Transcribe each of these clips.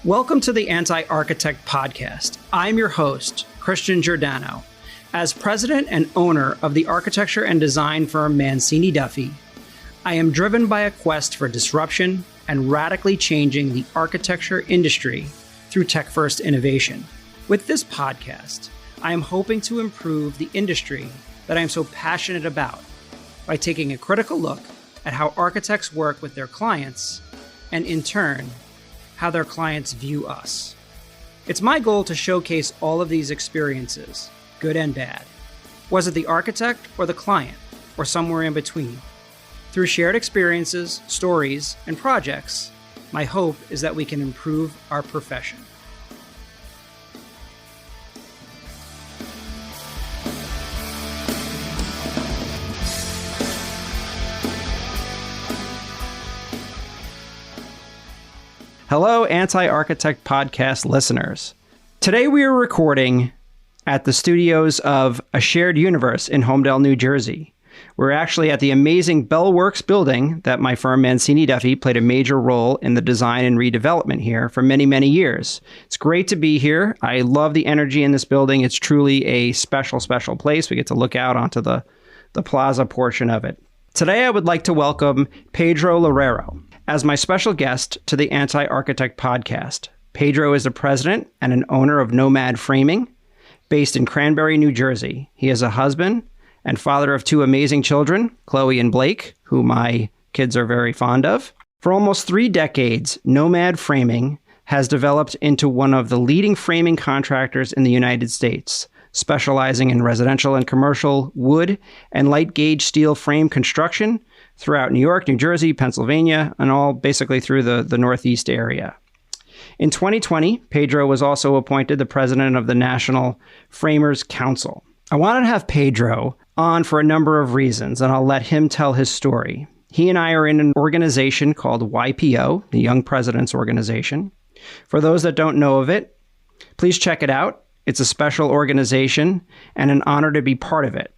Welcome to the Anti-Architect Podcast. I'm your host, Christian Giordano. As president and owner of the architecture and design firm Mancini Duffy, I am driven by a quest for disruption and radically changing the architecture industry through tech-first innovation. With this podcast, I am hoping to improve the industry that I am so passionate about by taking a critical look at how architects work with their clients and, in turn, how their clients view us. It's my goal to showcase all of these experiences, good and bad. Was it the architect or the client, or somewhere in between? Through shared experiences, stories, and projects, my hope is that we can improve our profession. Hello, Anti-Architect Podcast listeners. Today we are recording at the studios of A Shared Universe in Homedale, New Jersey. We're actually at the amazing Bell Works building that my firm Mancini Duffy played a major role in the design and redevelopment here for many, many years. It's great to be here. I love the energy in this building. It's truly a special, special place. We get to look out onto the plaza portion of it. Today I would like to welcome Pedro Loureiro as my special guest to the Anti-Architect Podcast. Pedro is the president and an owner of Nomad Framing, based in Cranberry, New Jersey. He is a husband and father of two amazing children, Chloe and Blake, who my kids are very fond of. For almost 3 decades, Nomad Framing has developed into one of the leading framing contractors in the United States, specializing in residential and commercial wood and light gauge steel frame construction throughout New York, New Jersey, Pennsylvania, and all basically through the Northeast area. In 2020, Pedro was also appointed the president of the National Framers Council. I wanted to have Pedro on for a number of reasons, and I'll let him tell his story. He and I are in an organization called YPO, the Young Presidents Organization. For those that don't know of it, please check it out. It's a special organization and an honor to be part of it.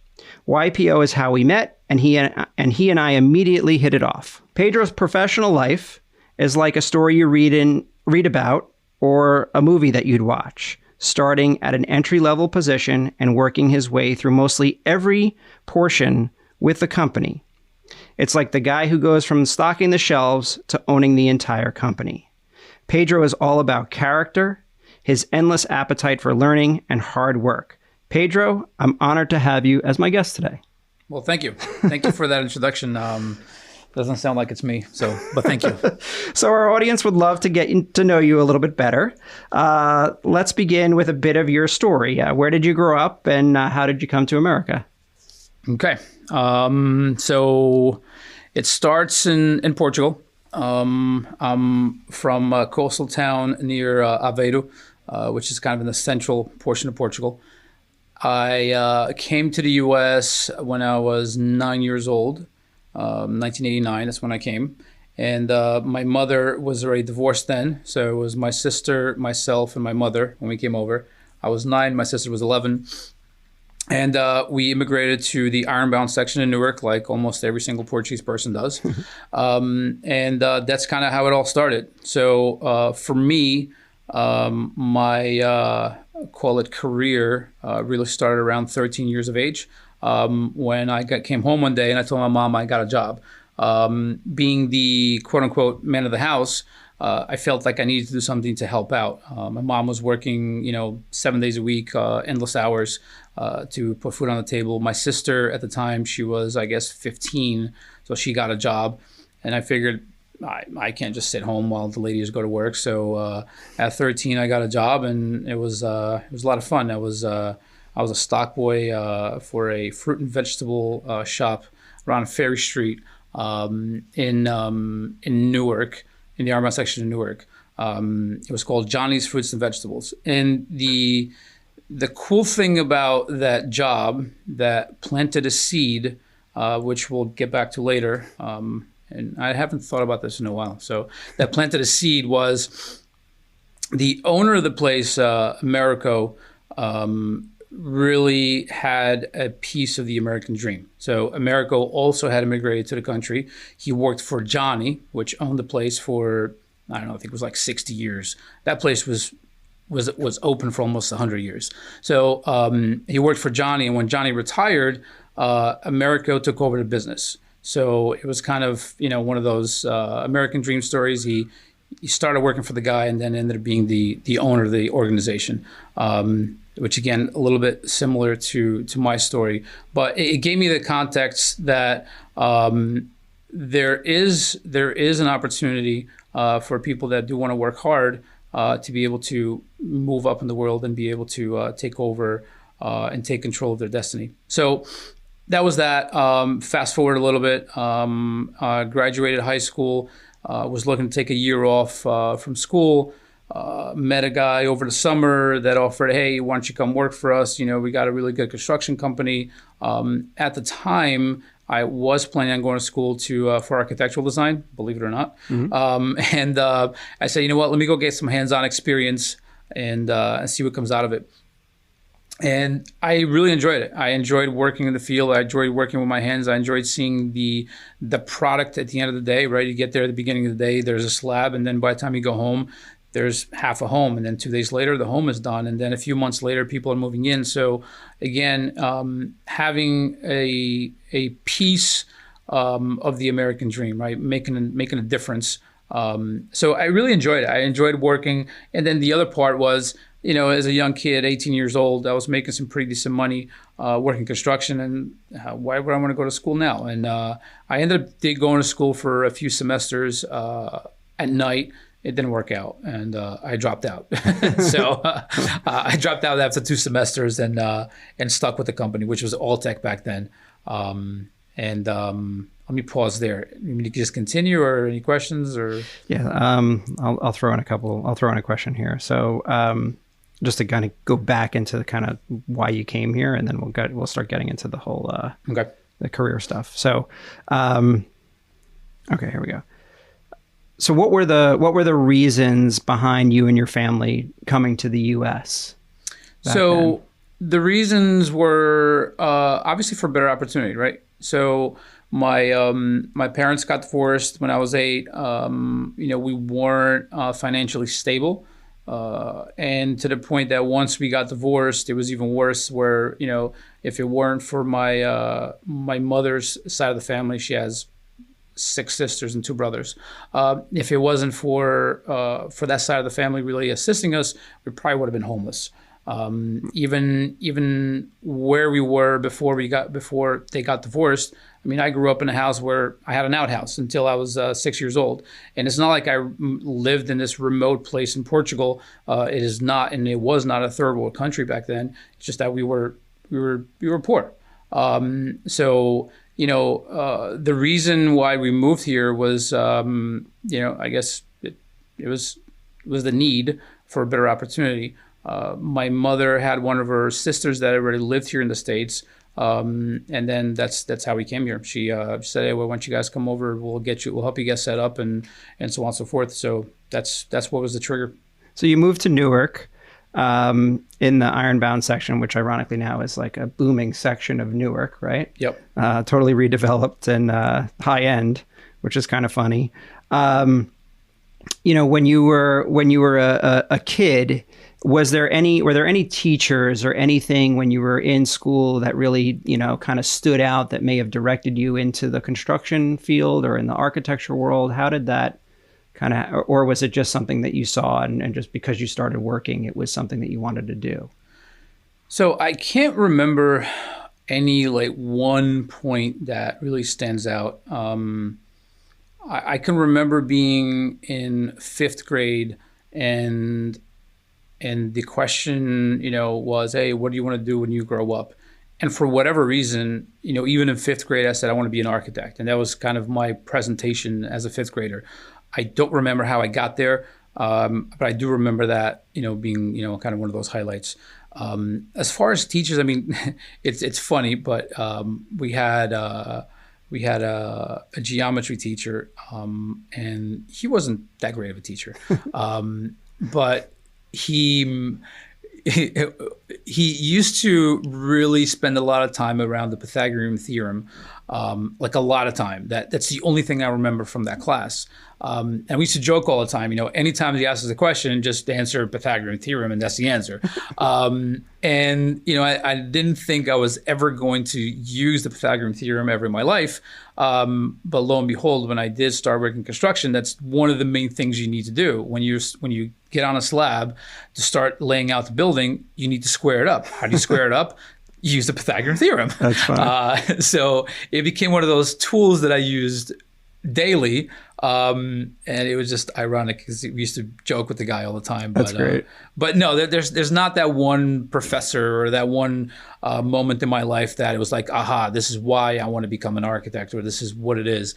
YPO is how we met, and he and I immediately hit it off. Pedro's professional life is like a story you read about or a movie that you'd watch, starting at an entry-level position and working his way through mostly every portion with the company. It's like the guy who goes from stocking the shelves to owning the entire company. Pedro is all about character, his endless appetite for learning, and hard work. Pedro, I'm honored to have you as my guest today. Well, thank you. Thank you for that introduction. Doesn't sound like it's me, but thank you. So our audience would love to get to know you a little bit better. Let's begin with a bit of your story. Where did you grow up, and how did you come to America? Okay. So it starts in Portugal. I'm from a coastal town near Aveiro, which is kind of in the central portion of Portugal. I came to the U.S. when I was 9 years old, 1989. That's when I came. And my mother was already divorced then. So it was my sister, myself, and my mother when we came over. I was 9. My sister was 11. And we immigrated to the ironbound section in Newark, like almost every single Portuguese person does. And that's kind of how it all started. So for me, my call it career really started around 13 years of age when I came home one day and I told my mom I got a job. Being the quote unquote man of the house, I felt like I needed to do something to help out. My mom was working, 7 days a week, endless hours to put food on the table. My sister at the time, she was, I guess, 15, so she got a job. And I figured, I can't just sit home while the ladies go to work. So at 13, I got a job, and it was a lot of fun. I was a stock boy for a fruit and vegetable shop around Ferry Street in Newark, in the Armagh section of Newark. It was called Johnny's Fruits and Vegetables. And the cool thing about that job that planted a seed, which we'll get back to later, and I haven't thought about this in a while. So that planted a seed was the owner of the place, Americo, really had a piece of the American dream. So Americo also had immigrated to the country. He worked for Johnny, which owned the place for I don't know, I think it was like 60 years. That place was open for almost 100 years. So he worked for Johnny, and when Johnny retired, Americo took over the business. So it was kind of, one of those American dream stories. He started working for the guy and then ended up being the owner of the organization, which again, a little bit similar to my story. But it gave me the context that there is an opportunity for people that do want to work hard to be able to move up in the world and be able to take over and take control of their destiny. So that was that. Fast forward a little bit, graduated high school, was looking to take a year off from school, met a guy over the summer that offered, hey, why don't you come work for us? We got a really good construction company. At the time, I was planning on going to school for architectural design, believe it or not. And I said, you know what, let me go get some hands-on experience and see what comes out of it. And I really enjoyed it. I enjoyed working in the field. I enjoyed working with my hands. I enjoyed seeing the product at the end of the day, right? You get there at the beginning of the day, there's a slab, and then by the time you go home, there's half a home. And then 2 days later, the home is done. And then a few months later, people are moving in. So again, having a piece of the American dream, right? Making a difference. So I really enjoyed it. I enjoyed working. And then the other part was, as a young kid, 18 years old, I was making some pretty decent money working construction. And why would I want to go to school now? And I ended up going to school for a few semesters at night. It didn't work out, and I dropped out. So I dropped out after 2 semesters and stuck with the company, which was all tech back then. Let me pause there. You mean to just continue, or any questions? Or yeah, I'll throw in a couple. I'll throw in a question here. So just to kind of go back into the kind of why you came here, and then we'll start getting into the whole the career stuff. So okay, here we go. So what were the reasons behind you and your family coming to the U.S.? So the reasons were obviously for better opportunity, right? So my parents got divorced when I was 8. We weren't financially stable, and to the point that once we got divorced, it was even worse. Where if it weren't for my mother's side of the family, she has 6 sisters and 2 brothers. If it wasn't for that side of the family really assisting us, we probably would have been homeless. Even where we were before they got divorced. I mean, I grew up in a house where I had an outhouse until I was 6 years old, and it's not like I lived in this remote place in Portugal. It is not, and it was not a third world country back then. It's just that we were poor. So. The reason why we moved here was, I guess it was the need for a better opportunity. My mother had one of her sisters that already lived here in the States, and then that's how we came here. She said, "Hey, well, why don't you guys come over? We'll help you get set up, and so on and so forth." So that's what was the trigger. So you moved to Newark. In the Ironbound section, which ironically now is like a booming section of Newark, right? Yep. Totally redeveloped and high end, which is kind of funny. When you were a kid, were there any teachers or anything when you were in school that really kind of stood out that may have directed you into the construction field or in the architecture world? How did that kind of, or was it just something that you saw and just because you started working, it was something that you wanted to do? So I can't remember any one point that really stands out. I can remember being in 5th grade and the question, was, hey, what do you want to do when you grow up? And for whatever reason, even in 5th grade, I said, I want to be an architect. And that was kind of my presentation as a 5th grader. I don't remember how I got there, but I do remember that, being, kind of one of those highlights. As far as teachers, I mean, it's funny, but we had a geometry teacher, and he wasn't that great of a teacher, but he used to really spend a lot of time around the Pythagorean theorem, like a lot of time. That's the only thing I remember from that class. And we used to joke all the time, anytime he asks us a question, just answer Pythagorean theorem, and that's the answer. And I didn't think I was ever going to use the Pythagorean theorem ever in my life. But lo and behold, when I did start working construction, that's one of the main things you need to do when you get on a slab to start laying out the building. You need to square it up. How do you square it up? Use the Pythagorean theorem. That's fine. So it became one of those tools that I used daily. And it was just ironic because we used to joke with the guy all the time. That's great. But no, there's not that one professor or that one moment in my life that it was like, aha, this is why I want to become an architect, or this is what it is.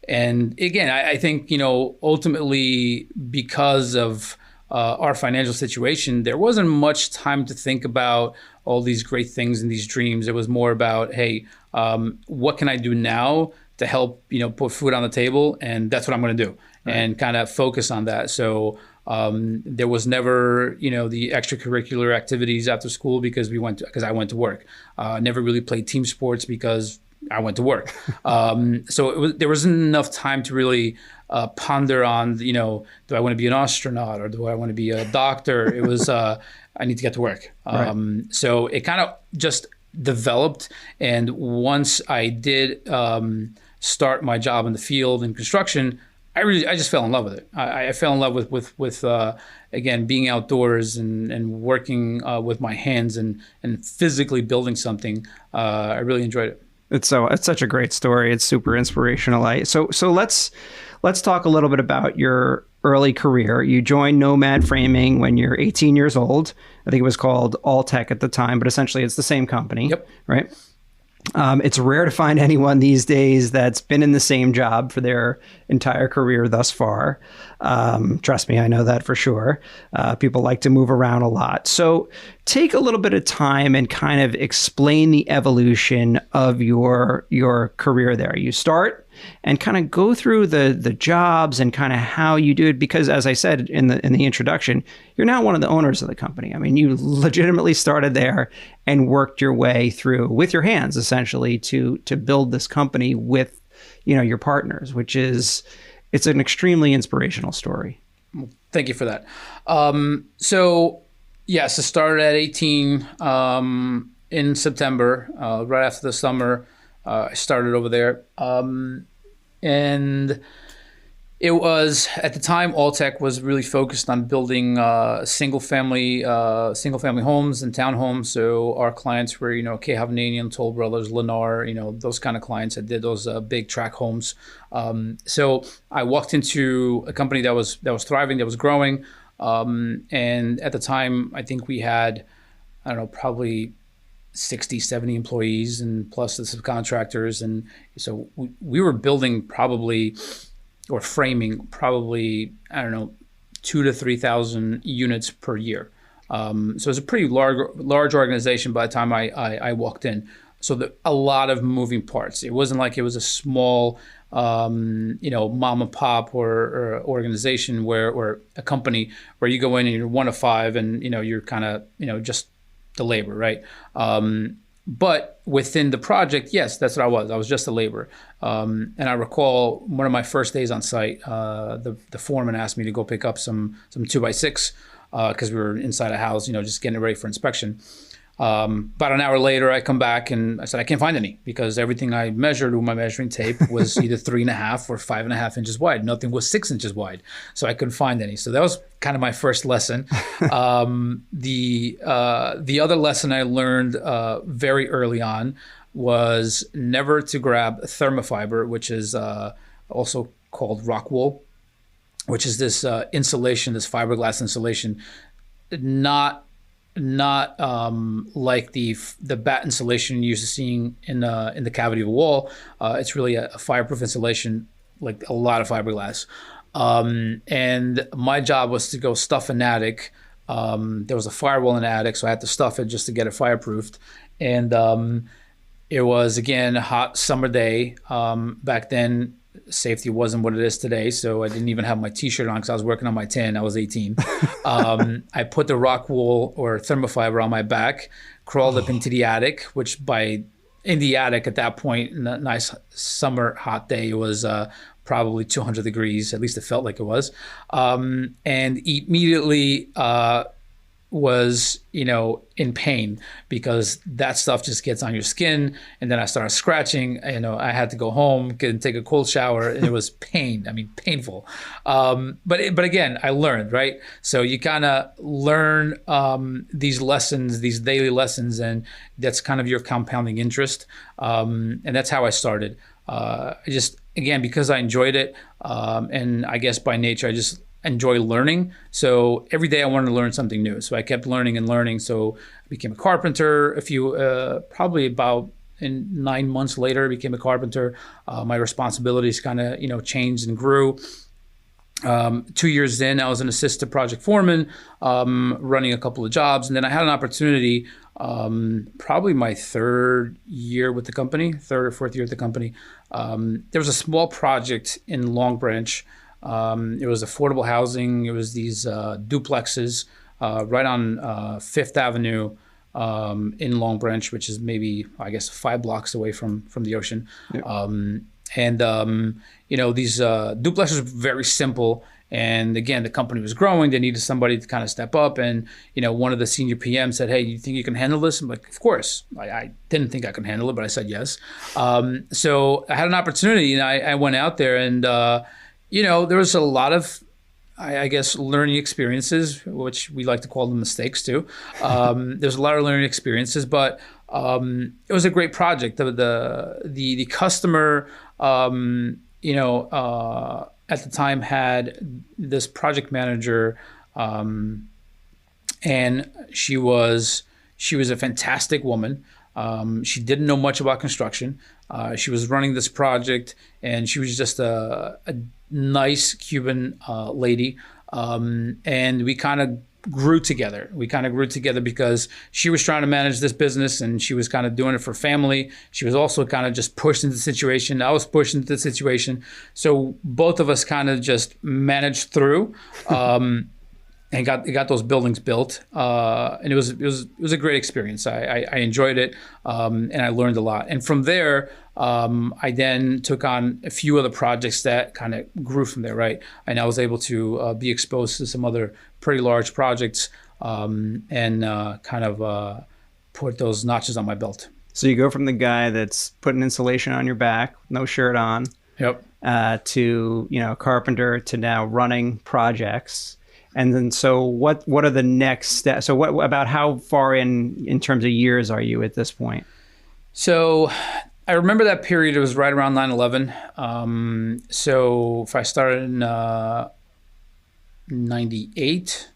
And again, I think, ultimately because of our financial situation, there wasn't much time to think about all these great things and these dreams. It was more about, hey, what can I do now to help, put food on the table? And that's what I'm going to do, right, and kind of focus on that. So there was never, the extracurricular activities after school because I went to work. Never really played team sports because I went to work. So there wasn't enough time to really ponder on, do I want to be an astronaut or do I want to be a doctor? It was, I need to get to work. Right. So it kind of just developed. And once I did start my job in the field in construction, I just fell in love with it. I fell in love with again, being outdoors and working with my hands and physically building something. I really enjoyed it. It's such a great story. It's super inspirational. So let's talk a little bit about your early career. You joined Nomad Framing when you're 18 years old. I think it was called All Tech at the time, but essentially it's the same company. Yep. Right. It's rare to find anyone these days that's been in the same job for their entire career thus far. Trust me, I know that for sure. People like to move around a lot. So take a little bit of time and kind of explain the evolution of your career there. You start and kind of go through the jobs and kind of how you do it, because as I said in the introduction, you're now one of the owners of the company. I mean, you legitimately started there and worked your way through with your hands essentially to build this company with, your partners, it's an extremely inspirational story. Thank you for that. So yes, I started at 18 in September, right after the summer. I started over there. And it was, at the time, Alltech was really focused on building single family homes and townhomes. So our clients were, K. Hovnanian, Toll Brothers, Lennar, those kind of clients that did those big tract homes. So I walked into a company that was thriving, that was growing. And at the time, I think we had, probably 60, 70 employees and plus the subcontractors. And so we were building framing 2,000 to 3,000 units per year. So it was a pretty large organization by the time I walked in. So a lot of moving parts. It wasn't like it was a small, mom and pop or organization or a company where you go in and you're one of five and, you're kind of, just the labor, right? But within the project, yes, that's what I was. I was just a laborer. And I recall one of my first days on site, the foreman asked me to go pick up some 2x6 because we were inside a house, just getting it ready for inspection. About an hour later, I come back and I said, I can't find any because everything I measured with my measuring tape was either 3.5 or 5.5 inches wide. Nothing was 6 inches wide. So I couldn't find any. So that was kind of my first lesson. The other lesson I learned very early on was never to grab thermofiber, which is also called rock wool, which is this insulation, this fiberglass insulation, not like the bat insulation you're used to seeing in the cavity of a wall. It's really a fireproof insulation, like a lot of fiberglass. And my job was to go stuff an attic. There was a firewall in the attic, so I had to stuff it just to get it fireproofed. And it was, again, a hot summer day. Back then, safety wasn't what it is today. So I didn't even have my t-shirt on because I was working on my tin. I was 18. I put the rock wool or thermofiber on my back, crawled up into the attic, which in the attic at that point, in a nice summer hot day, it was probably 200 degrees. At least it felt like it was. And immediately was, in pain because that stuff just gets on your skin. And then I started scratching. I had to go home and take a cold shower, and it was painful. But again, I learned, right? So you kind of learn these lessons, these daily lessons, and that's kind of your compounding interest. And that's how I started. Again, because I enjoyed it, and I guess by nature, I just enjoy learning. So every day I wanted to learn something new. So I kept learning and learning. So I became a carpenter probably about 9 months later, I became a carpenter. My responsibilities kind of, changed and grew. 2 years in, I was an assistant project foreman, running a couple of jobs. And then I had an opportunity, probably my third or fourth year with the company. There was a small project in Long Branch. It was affordable housing. It was these duplexes right on Fifth Avenue in Long Branch, which is maybe, I guess, 5 blocks away from the ocean. Yep. These duplexes were very simple. And again, the company was growing. They needed somebody to kind of step up. And, one of the senior PMs said, "Hey, you think you can handle this?" I'm like, "Of course." I didn't think I could handle it, but I said yes. So I had an opportunity, and I went out there, and there was a lot of, I guess, learning experiences, which we like to call them mistakes too. There's a lot of learning experiences, but it was a great project. The customer, at the time had this project manager, and she was a fantastic woman. She didn't know much about construction. She was running this project, and she was just a nice Cuban lady. And we kind of grew together. Because she was trying to manage this business, and she was kind of doing it for family. She was also kind of just pushed into the situation. I was pushed into the situation. So both of us kind of just managed through. And got those buildings built, and it was a great experience. I enjoyed it, and I learned a lot. And from there, I then took on a few other projects that kind of grew from there, right? And I was able to be exposed to some other pretty large projects, and kind of put those notches on my belt. So you go from the guy that's putting insulation on your back, no shirt on, yep, to carpenter, to now running projects. And then, so what are the next steps? So what about how far in terms of years are you at this point? So I remember that period. It was right around 9/11. So if I started in 98,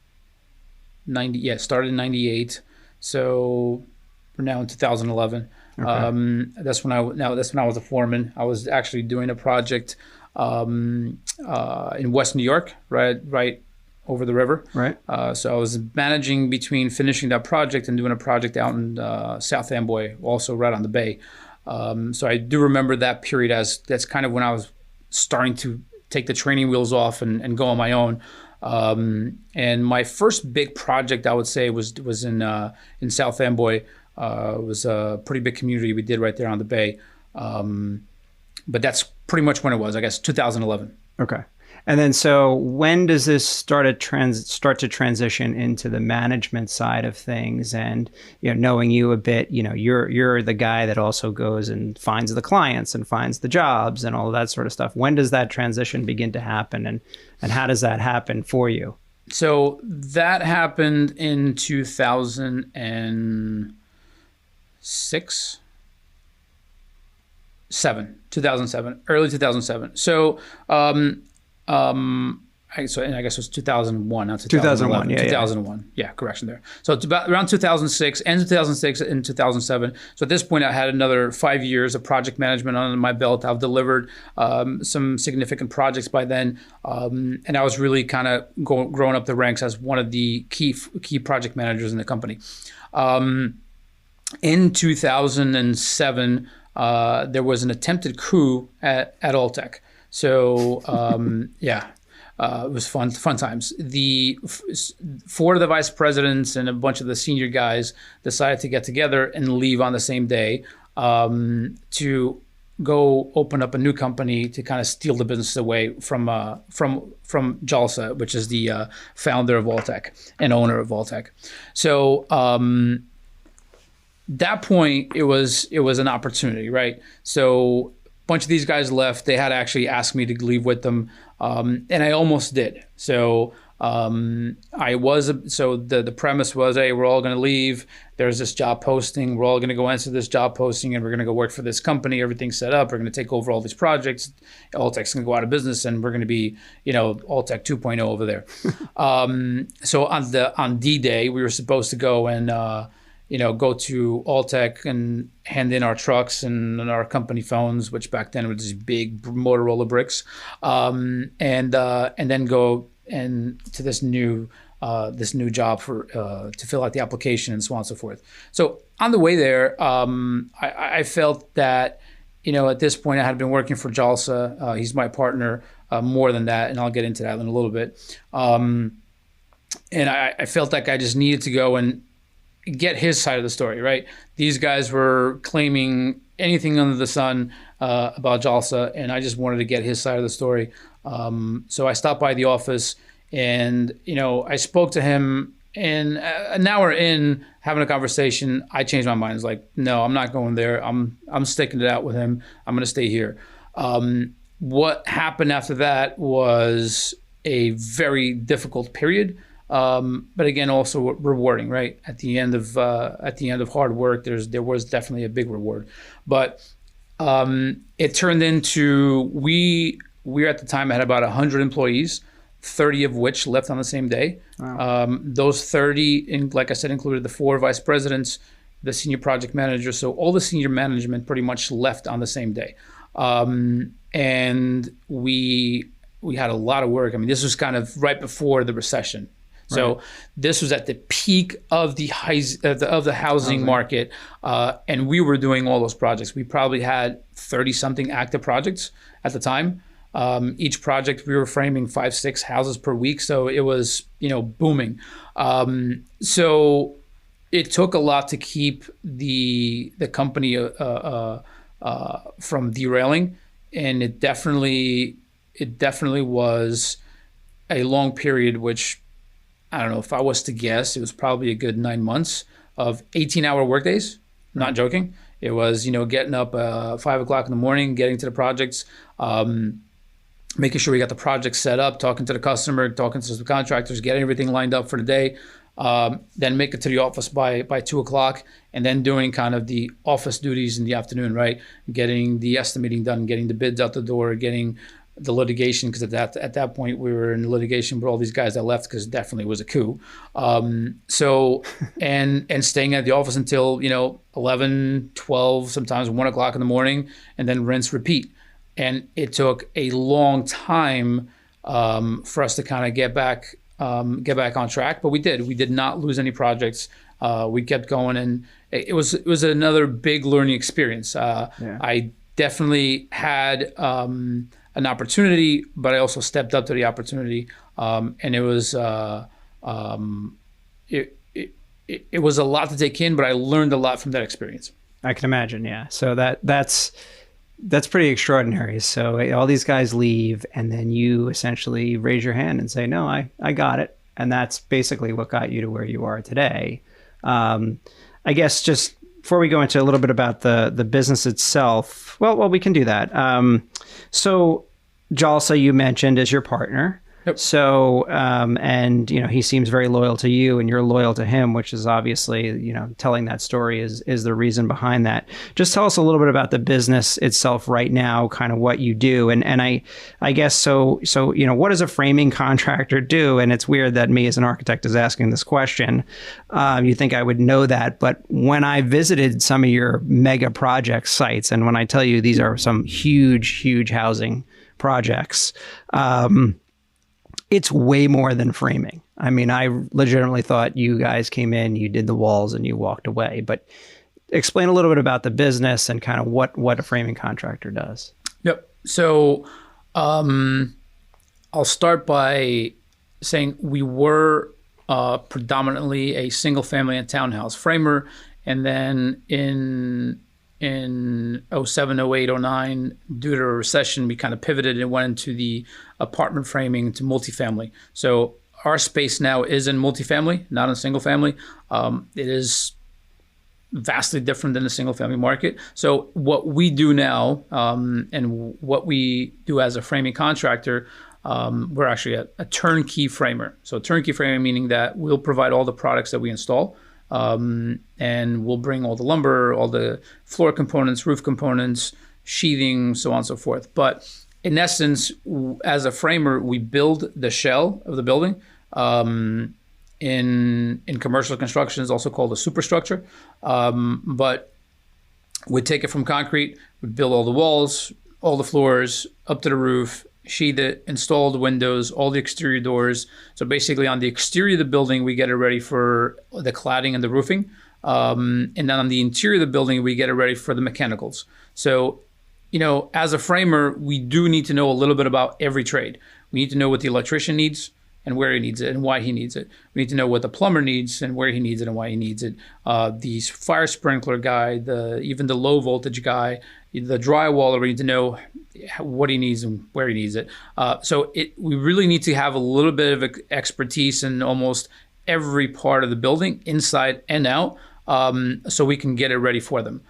started in 98. So we're now in 2011. Okay. That's when I was a foreman. I was actually doing a project in West New York, right over the river. Right. So I was managing between finishing that project and doing a project out in South Amboy, also right on the bay. So I do remember that period that's kind of when I was starting to take the training wheels off and go on my own. And my first big project, I would say, was in South Amboy. It was a pretty big community we did right there on the bay. But that's pretty much when it was, I guess, 2011. Okay. And then, so when does this start to transition into the management side of things? And knowing you a bit, you're the guy that also goes and finds the clients and finds the jobs and all of that sort of stuff. When does that transition begin to happen, and how does that happen for you? So that happened in 2007, early 2007. So. I guess it was 2001, not 2001. 2001. Yeah, correction there. So it's about around 2006, end of 2006 and 2007. So at this point, I had another 5 years of project management under my belt. I've delivered some significant projects by then, and I was really kind of growing up the ranks as one of the key project managers in the company. In 2007, there was an attempted coup at Alltech. So it was fun times. Four of the vice presidents and a bunch of the senior guys decided to get together and leave on the same day to go open up a new company to kind of steal the business away from Jalsa, which is the founder of Alltech and owner of Alltech. So that point, it was an opportunity, right? So a bunch of these guys left. They had actually asked me to leave with them, and I almost did. So the premise was, hey, we're all going to leave. There's this job posting. We're all going to go answer this job posting, and we're going to go work for this company. Everything's set up. We're going to take over all these projects. Alltech's going to go out of business, and we're going to be, Alltech 2.0 over there. So on D-Day, we were supposed to go and go to Alltech and hand in our trucks and our company phones, which back then were these big Motorola bricks, and then go and to this new job for to fill out the application and so on and so forth. So on the way there, I felt that at this point I had been working for Jalsa. He's my partner. More than that, and I'll get into that in a little bit. And I felt like I just needed to go and get his side of the story, right? These guys were claiming anything under the sun about Jalsa, and I just wanted to get his side of the story. So I stopped by the office, and I spoke to him, and an hour in having a conversation, I changed my mind. I was like, no, I'm not going there. I'm sticking it out with him. I'm going to stay here. What happened after that was a very difficult period. But again, also rewarding, right? At the end of hard work, there was definitely a big reward. But it turned into we at the time had about 100 employees, 30 of which left on the same day. Wow. Those 30, like I said, included the 4 vice presidents, the senior project manager. So all the senior management pretty much left on the same day, and we had a lot of work. I mean, this was kind of right before the recession. So right. This was at the peak of the housing market, and we were doing all those projects. We probably had 30-something active projects at the time. Each project we were framing 5-6 houses per week, so it was booming. So it took a lot to keep the company from derailing, and it definitely was a long period, which I don't know, if I was to guess, it was probably a good 9 months of 18-hour workdays. I'm not joking. It was, getting up 5 o'clock in the morning, getting to the projects, making sure we got the project set up, talking to the customer, talking to the contractors, getting everything lined up for the day, then make it to the office by 2 o'clock, and then doing kind of the office duties in the afternoon, right? Getting the estimating done, getting the bids out the door, getting the litigation, because at that point we were in litigation with all these guys that left because it definitely was a coup. So and staying at the office until 11, 12, sometimes 1 o'clock in the morning, and then rinse, repeat. And it took a long time for us to kind of get back on track, but we did. We did not lose any projects. We kept going, and it was another big learning experience. I definitely had an opportunity, but I also stepped up to the opportunity, and it was it was a lot to take in, but I learned a lot from that experience. I can imagine, yeah. So that's pretty extraordinary. So all these guys leave, and then you essentially raise your hand and say, no, I got it. And that's basically what got you to where you are today. I guess just before we go into a little bit about the business itself, well, we can do that. So Jalsa, you mentioned, is your partner. Yep. So, and he seems very loyal to you, and you're loyal to him, which is obviously, telling that story is the reason behind that. Just tell us a little bit about the business itself right now, kind of what you do. And I guess, so, what does a framing contractor do? And it's weird that me as an architect is asking this question. You think I would know that, but when I visited some of your mega project sites, and when I tell you these are some huge housing projects, it's way more than framing. I mean, I legitimately thought you guys came in, you did the walls, and you walked away. But explain a little bit about the business and kind of what a framing contractor does. Yep. So I'll start by saying we were predominantly a single family and townhouse framer. And then in 07, 08, 09, due to a recession, we kind of pivoted and went into the apartment framing to multifamily. So our space now is in multifamily, not in single family. It is vastly different than the single family market. So what we do now and what we do as a framing contractor, we're actually a turnkey framer. So turnkey framing meaning that we'll provide all the products that we install, and we'll bring all the lumber, all the floor components, roof components, sheathing, so on and so forth. But in essence, as a framer, we build the shell of the building. In commercial construction is also called a superstructure. But we take it from concrete, we build all the walls, all the floors, up to the roof, sheathe it, install the windows, all the exterior doors. So basically on the exterior of the building, we get it ready for the cladding and the roofing. And then on the interior of the building, we get it ready for the mechanicals. So, as a framer, we do need to know a little bit about every trade. We need to know what the electrician needs and where he needs it and why he needs it. We need to know what the plumber needs and where he needs it and why he needs it. The fire sprinkler guy, even the low voltage guy, the drywaller, we need to know what he needs and where he needs it. So we really need to have a little bit of expertise in almost every part of the building, inside and out, so we can get it ready for them.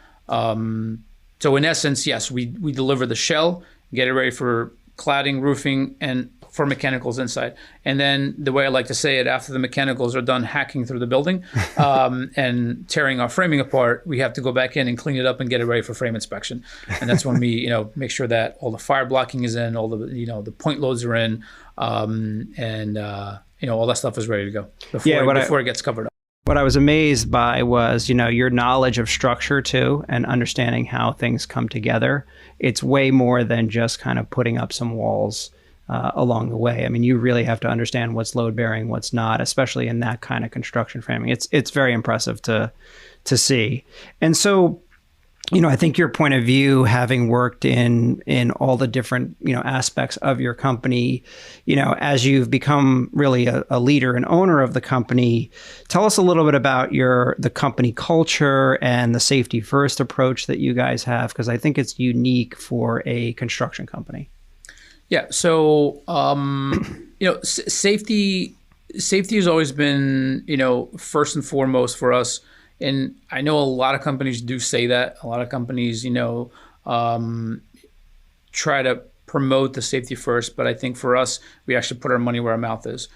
So in essence, yes, we deliver the shell, get it ready for cladding, roofing, and for mechanicals inside. And then the way I like to say it, after the mechanicals are done hacking through the building and tearing our framing apart, we have to go back in and clean it up and get it ready for frame inspection. And that's when we, make sure that all the fire blocking is in, all the, the point loads are in, and all that stuff is ready to go before it gets covered up. What I was amazed by was, your knowledge of structure too, and understanding how things come together. It's way more than just kind of putting up some walls along the way. I mean, you really have to understand what's load bearing, what's not, especially in that kind of construction framing. It's very impressive to see. And so, I think your point of view, having worked in all the different, aspects of your company, as you've become really a leader and owner of the company, tell us a little bit about the company culture and the safety first approach that you guys have, because I think it's unique for a construction company. Yeah. So, safety has always been, first and foremost for us. And I know a lot of companies do say that. A lot of companies, try to promote the safety first. But I think for us, we actually put our money where our mouth is.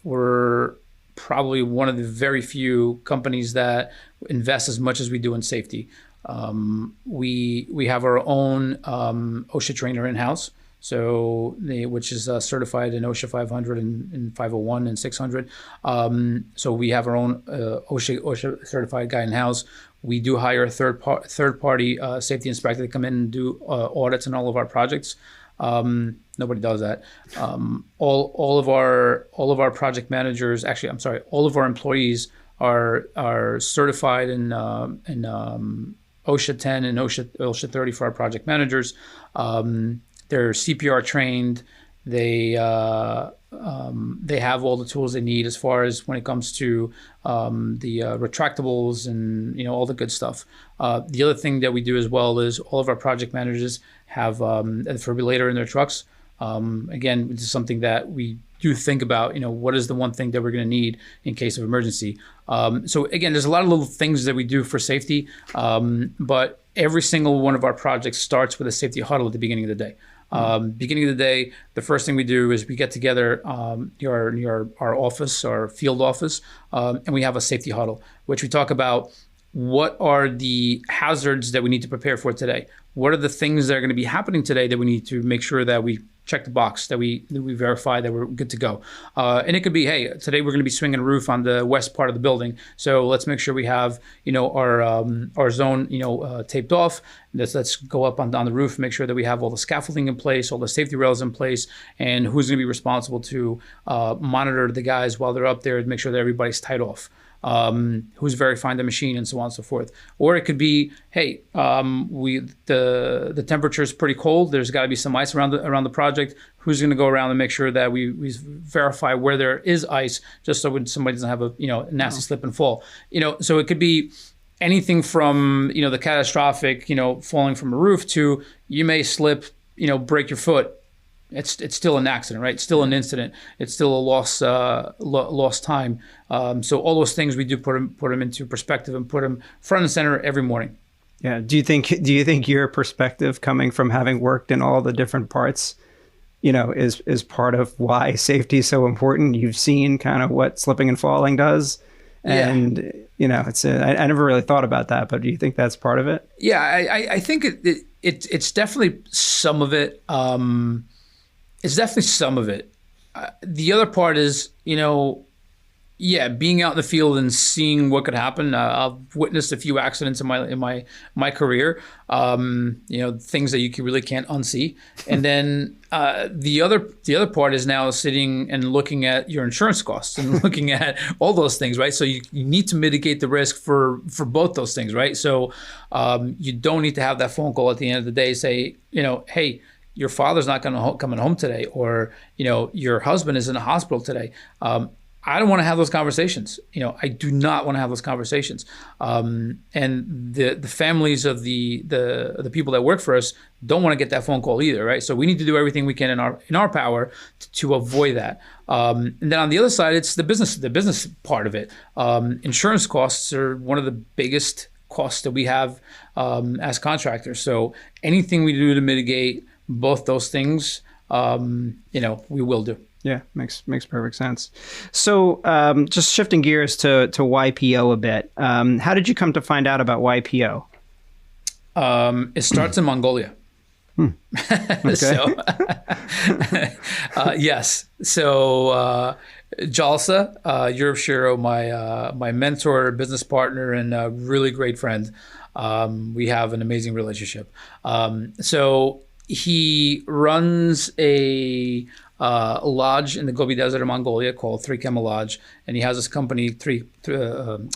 We're probably one of the very few companies that invest as much as we do in safety. We have our own OSHA trainer in-house. So, which is certified in OSHA 500 and 501 and 600. So we have our own OSHA certified guy in house. We do hire a third party safety inspector to come in and do audits on all of our projects. Nobody does that. All of our project managers, all of our employees are certified in OSHA 10 and OSHA 30 for our project managers. They're CPR trained. They have all the tools they need as far as when it comes to the retractables and all the good stuff. The other thing that we do as well is all of our project managers have a defibrillator in their trucks. Again, this is something that we do think about. What is the one thing that we're going to need in case of emergency? So again, there's a lot of little things that we do for safety, but every single one of our projects starts with a safety huddle at the beginning of the day. Beginning of the day, the first thing we do is we get together our office, our field office, and we have a safety huddle, which we talk about what are the hazards that we need to prepare for today. What are the things that are going to be happening today that we need to make sure that we check the box, that we verify that we're good to go. And it could be, hey, today we're going to be swinging a roof on the west part of the building. So let's make sure we have, our zone, taped off. Let's go up on the roof, make sure that we have all the scaffolding in place, all the safety rails in place, and who's going to be responsible to monitor the guys while they're up there and make sure that everybody's tied off. who's verifying the machine, and so on and so forth. Or it could be, hey, the temperature is pretty cold. There's got to be some ice around the project. Who's going to go around and make sure that we verify where there is ice, just so when somebody doesn't have a nasty slip and fall. So it could be anything from the catastrophic falling from a roof to you may slip, break your foot. It's still an accident, right? It's still an incident. It's still a lost time. So all those things we do put them into perspective and put them front and center every morning. Yeah. Do you think your perspective, coming from having worked in all the different parts, is part of why safety is so important? You've seen kind of what slipping and falling does, and I never really thought about that. But do you think that's part of it? Yeah, I think it's definitely some of it. It's definitely some of it. The other part is, being out in the field and seeing what could happen. I've witnessed a few accidents in my career. Things that you really can't unsee. And then the other part is now sitting and looking at your insurance costs and looking at all those things, right? So you need to mitigate the risk for both those things, right? So you don't need to have that phone call at the end of the day, say, hey, your father's not coming home today, or your husband is in a hospital today. I don't want to have those conversations. I do not want to have those conversations. And the families of the people that work for us don't want to get that phone call either, right? So we need to do everything we can in our power to avoid that. And then on the other side, it's the business part of it. Insurance costs are one of the biggest costs that we have as contractors. So anything we do to mitigate both those things, we will do. Yeah, makes perfect sense. So just shifting gears to YPO a bit. How did you come to find out about YPO? It starts in Mongolia. Okay. So, yes. So Jalsa, Europe Shiro, my mentor, business partner, and a really great friend. We have an amazing relationship. So he runs a lodge in the Gobi Desert of Mongolia called Three Kema Lodge, and he has this company, three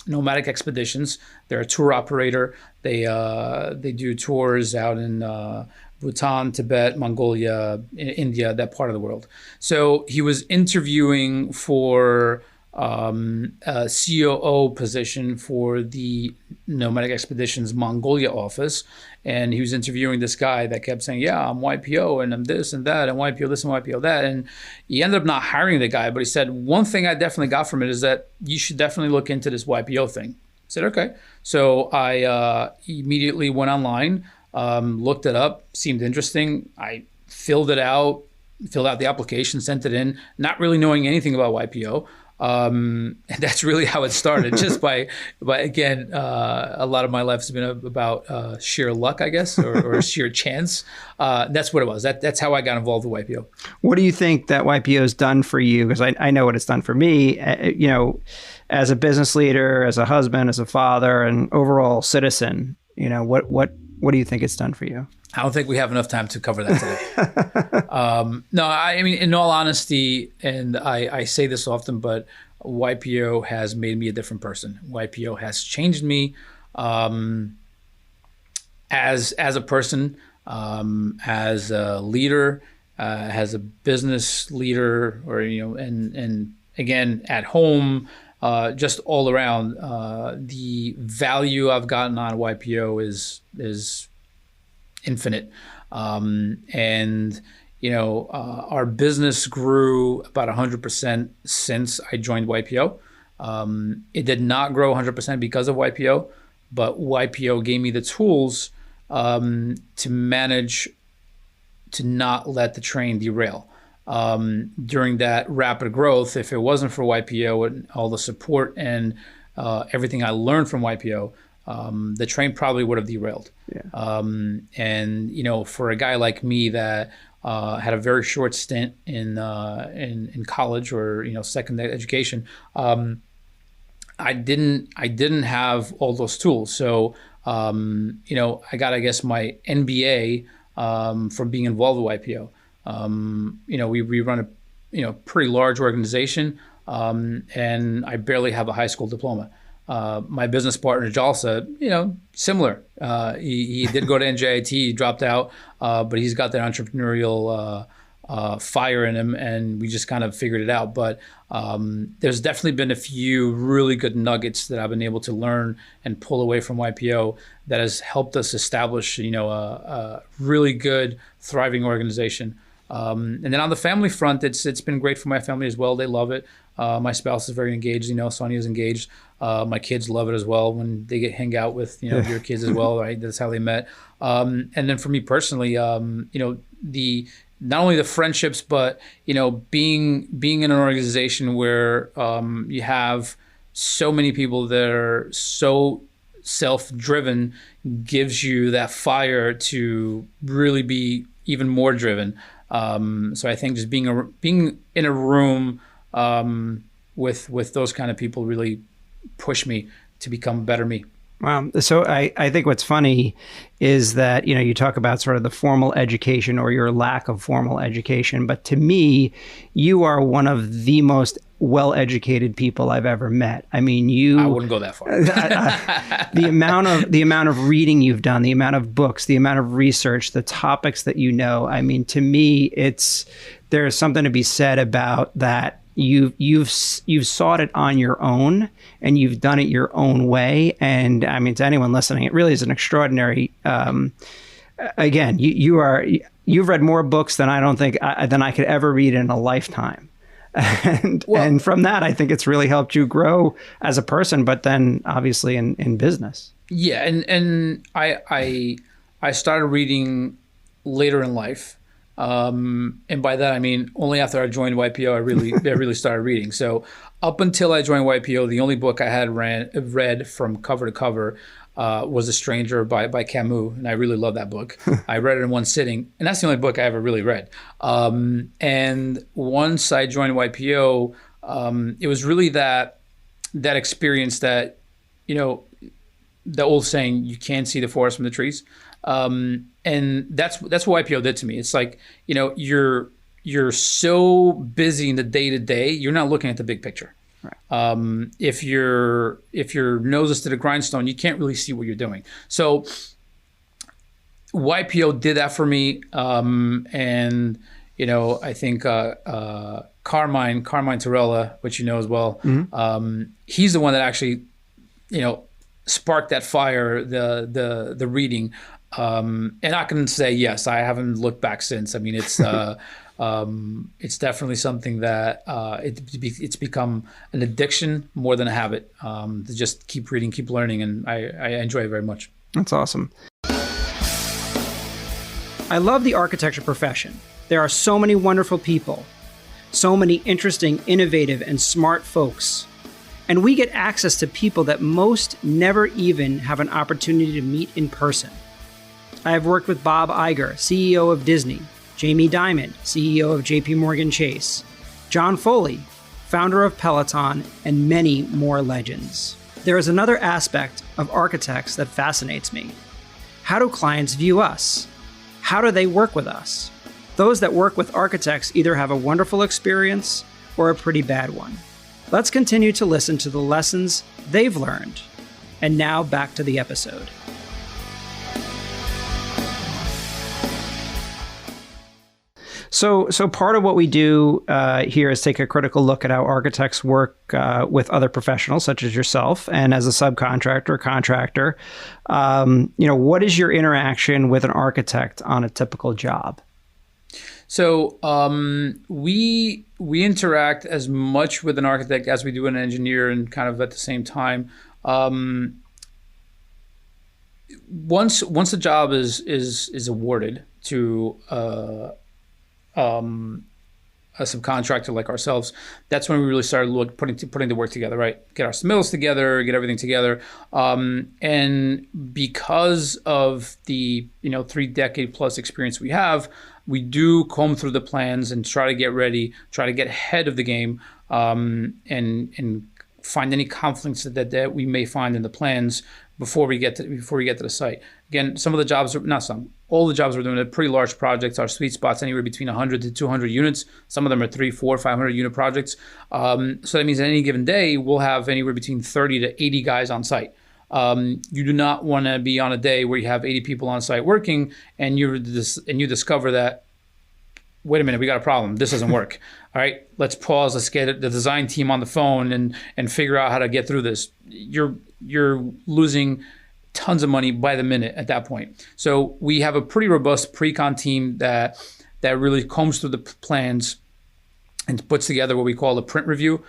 nomadic expeditions. They're a tour operator. They do tours out in Bhutan, Tibet, Mongolia, India, that part of the world. So he was interviewing for a COO position for the Nomadic Expeditions Mongolia office. And he was interviewing this guy that kept saying, yeah, I'm YPO and I'm this and that and YPO this and YPO that. And he ended up not hiring the guy, but he said, one thing I definitely got from it is that you should definitely look into this YPO thing. I said, okay. So I immediately went online, looked it up, seemed interesting. I filled out the application, sent it in, not really knowing anything about YPO. And that's really how it started, just by again, a lot of my life has been about sheer luck, I guess, or sheer chance. That's what it was. That's how I got involved with YPO. What do you think that YPO has done for you? Because I know what it's done for me, as a business leader, as a husband, as a father, and overall citizen. What do you think it's done for you? I don't think we have enough time to cover that today. No, I mean, in all honesty, and I say this often, but YPO has made me a different person. YPO has changed me as a person, as a leader, as a business leader, or and again at home, just all around. The value I've gotten on YPO is infinite. And our business grew about 100% since I joined YPO. It did not grow 100% because of YPO, but YPO gave me the tools to manage to not let the train derail. During that rapid growth, if it wasn't for YPO and all the support and everything I learned from YPO, the train probably would have derailed. Yeah. And for a guy like me that had a very short stint in college or secondary education, I didn't have all those tools. So I got, I guess, my MBA from being involved with YPO. We run a pretty large organization, and I barely have a high school diploma. My business partner Jalsa, similar. He did go to NJIT, he dropped out, but he's got that entrepreneurial fire in him, and we just kind of figured it out. But there's definitely been a few really good nuggets that I've been able to learn and pull away from YPO that has helped us establish, a really good, thriving organization. And then on the family front, it's been great for my family as well. They love it. My spouse is very engaged. Sonia's engaged. My kids love it as well when they hang out with your kids as well. Right, that's how they met. And then for me personally, the not only the friendships, but being in an organization where you have so many people that are so self-driven gives you that fire to really be even more driven. So I think just being in a room with those kind of people really push me to become better me. Wow. So I think what's funny is that, you talk about sort of the formal education or your lack of formal education, but to me, you are one of the most well-educated people I've ever met. I mean, I wouldn't go that far. the amount of reading you've done, the amount of books, the amount of research, the topics that I mean, to me, there's something to be said about that. You've sought it on your own, and you've done it your own way. And I mean, to anyone listening, it really is an extraordinary. Again, you've read more books than than I could ever read in a lifetime. And from that, I think it's really helped you grow as a person, but then obviously in business. Yeah, and I started reading later in life. And by that, I mean, only after I joined YPO, I really started reading. So up until I joined YPO, the only book I had read from cover to cover was A Stranger by Camus. And I really love that book. I read it in one sitting, and that's the only book I ever really read. And once I joined YPO, it was really that experience that, the old saying, you can't see the forest from the trees. And that's what YPO did to me. It's like, you're so busy in the day to day, you're not looking at the big picture. Right. If your nose is to the grindstone, you can't really see what you're doing. So YPO did that for me. And I think Carmine Torella, which you know as well, mm-hmm. He's the one that actually, sparked that fire, the reading. And I can say, yes, I haven't looked back since. I mean, it's definitely something that it's become an addiction more than a habit, to just keep reading, keep learning. And I enjoy it very much. That's awesome. I love the architecture profession. There are so many wonderful people, so many interesting, innovative, and smart folks. And we get access to people that most never even have an opportunity to meet in person. I have worked with Bob Iger, CEO of Disney, Jamie Dimon, CEO of JP Morgan Chase, John Foley, founder of Peloton, and many more legends. There is another aspect of architects that fascinates me. How do clients view us? How do they work with us? Those that work with architects either have a wonderful experience or a pretty bad one. Let's continue to listen to the lessons they've learned. And now back to the episode. So part of what we do here is take a critical look at how architects work with other professionals, such as yourself, and as a subcontractor, contractor. What is your interaction with an architect on a typical job? So we interact as much with an architect as we do an engineer, and kind of at the same time. Once the job is awarded to a subcontractor like ourselves, that's when we really started putting the work together, right? Get our submittals together, get everything together. And because of the 3-decade plus experience we have, we do comb through the plans and try to get ready, try to get ahead of the game, and find any conflicts that we may find in the plans before we get to the site. Again, some of the jobs are not some. All the jobs we're doing are pretty large projects. Our sweet spot's anywhere between 100 to 200 units. Some of them are 300, 400, 500 unit projects. So that means at any given day, we'll have anywhere between 30 to 80 guys on site. You do not want to be on a day where you have 80 people on site working and you discover that, wait a minute, we got a problem. This doesn't work. All right, let's pause. Let's get the design team on the phone and figure out how to get through this. You're losing tons of money by the minute at that point. So we have a pretty robust pre-con team that really combs through the plans and puts together what we call a print review,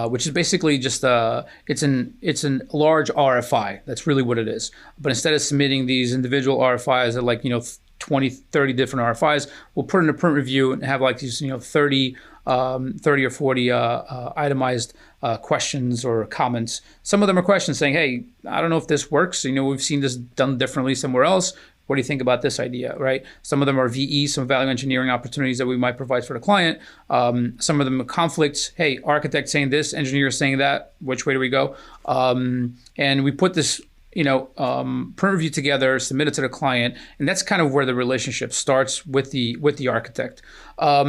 which is basically just it's an large RFI. That's really what it is. But instead of submitting these individual RFIs at 20, 30 different RFIs, we'll put in a print review and have these 30 or 40 itemized questions or comments. Some of them are questions saying, hey, I don't know if this works. We've seen this done differently somewhere else. What do you think about this idea, right? Some of them are VE, some value engineering opportunities that we might provide for the client. Some of them are conflicts. Hey, architect saying this, engineer saying that. Which way do we go? And we put this print review together, submit it to the client, and that's kind of where the relationship starts with the architect. A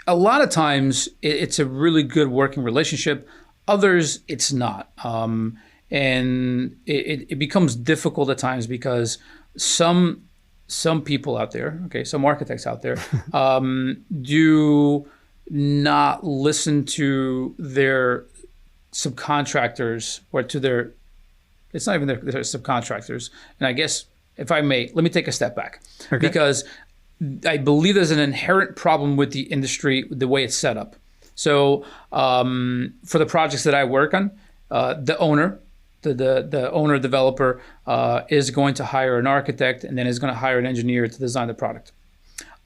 lot of times it's a really good working relationship. Others, it's not. And it becomes difficult at times because some people out there, some architects out there, do not listen to their subcontractors or to their, it's not even their subcontractors. And I guess, if I may, let me take a step back. Okay. Because I believe there's an inherent problem with the industry, the way it's set up. So for the projects that I work on, the owner, the owner developer is going to hire an architect and then is going to hire an engineer to design the product.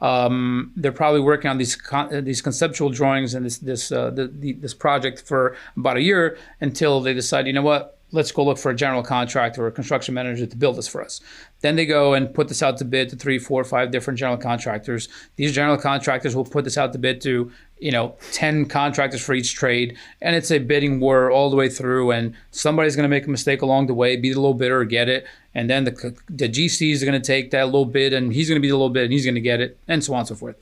They're probably working on these conceptual drawings and this project for about a year until they decide, you know what, let's go look for a general contractor or a construction manager to build this for us. Then they go and put this out to bid to 3, 4, 5 different general contractors. These general contractors will put this out to bid to 10 contractors for each trade, and it's a bidding war all the way through, and somebody's going to make a mistake along the way, be the low bidder or get it, and then the GCs are going to take that low bid, and he's going to be the low bid, and he's going to get it, and so on and so forth.